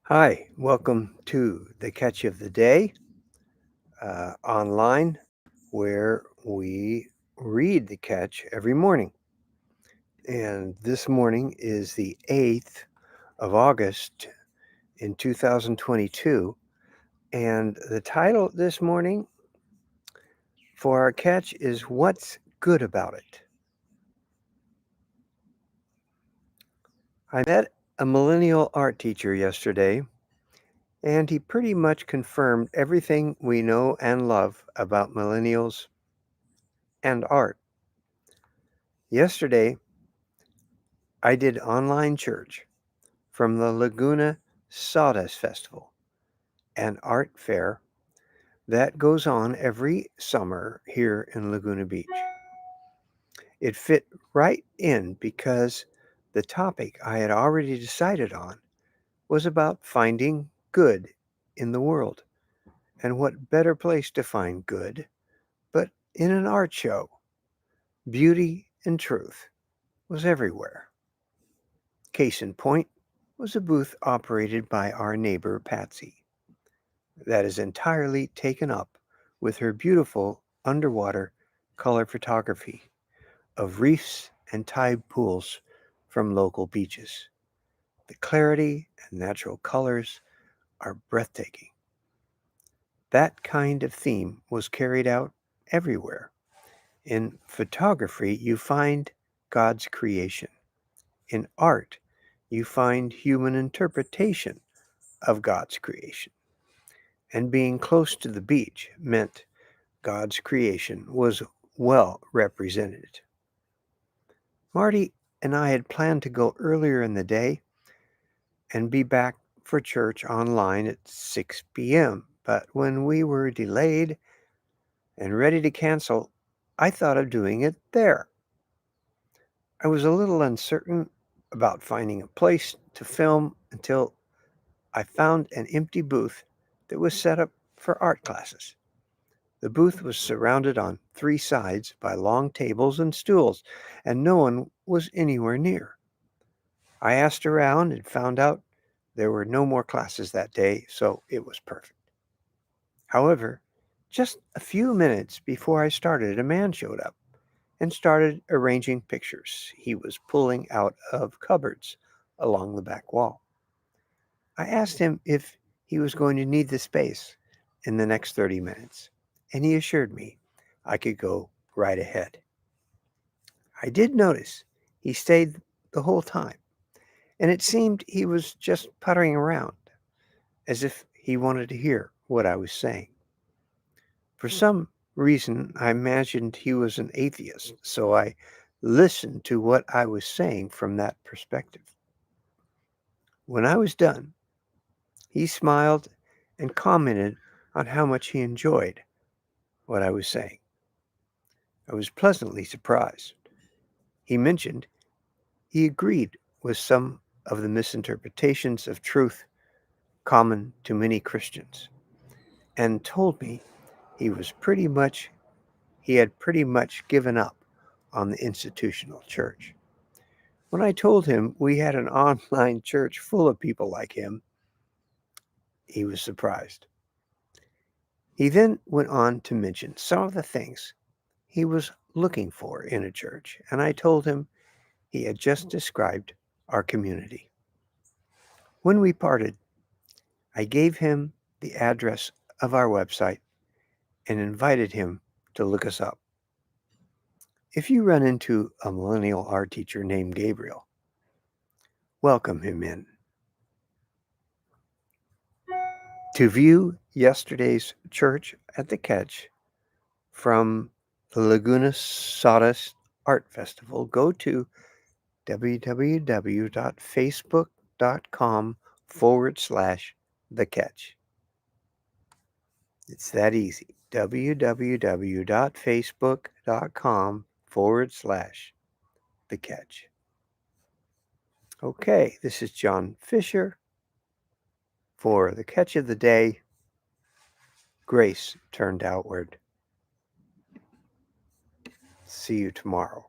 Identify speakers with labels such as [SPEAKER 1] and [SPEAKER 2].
[SPEAKER 1] Hi, welcome to the Catch of the Day online, where we read the catch every morning. And this morning is the 8th of August in 2022. And the title this morning for our catch is What's Good About It? I met a millennial art teacher yesterday, and he pretty much confirmed everything we know and love about millennials and art. Yesterday, I did online church from the Laguna Sawdust Festival, an art fair that goes on every summer here in Laguna Beach. It fit right in because the topic I had already decided on was about finding good in the world. And what better place to find good but in an art show? Beauty and truth was everywhere. Case in point was a booth operated by our neighbor Patsy that is entirely taken up with her beautiful underwater color photography of reefs and tide pools from local beaches. The clarity and natural colors are breathtaking. That kind of theme was carried out everywhere. In photography, you find God's creation. In art, you find human interpretation of God's creation. And being close to the beach meant God's creation was well represented. Marty and I had planned to go earlier in the day and be back for church online at 6 p.m. But when we were delayed and ready to cancel, I thought of doing it there. I was a little uncertain about finding a place to film until I found an empty booth that was set up for art classes. The booth was surrounded on three sides by long tables and stools, and no one was anywhere near. I asked around and found out there were no more classes that day, so it was perfect. However, just a few minutes before I started, a man showed up and started arranging pictures he was pulling out of cupboards along the back wall. I asked him if he was going to need the space in the next 30 minutes, and he assured me I could go right ahead. I did notice he stayed the whole time, and it seemed he was just puttering around as if he wanted to hear what I was saying. For some reason, I imagined he was an atheist, so I listened to what I was saying from that perspective. When I was done, he smiled and commented on how much he enjoyed what I was saying. I was pleasantly surprised. He mentioned he agreed with some of the misinterpretations of truth common to many Christians and told me he had pretty much given up on the institutional church. When I told him we had an online church full of people like him, he was surprised. He then went on to mention some of the things he was looking for in a church, and I told him he had just described our community. When we parted, I gave him the address of our website and invited him to look us up. If you run into a millennial art teacher named Gabriel, welcome him in. To view yesterday's church at the Catch from the Laguna Sawdust Art Festival, go to www.facebook.com/the catch. It's that easy. www.facebook.com/the catch. Okay, this is John Fisher for the Catch of the Day. Grace turned outward. See you tomorrow.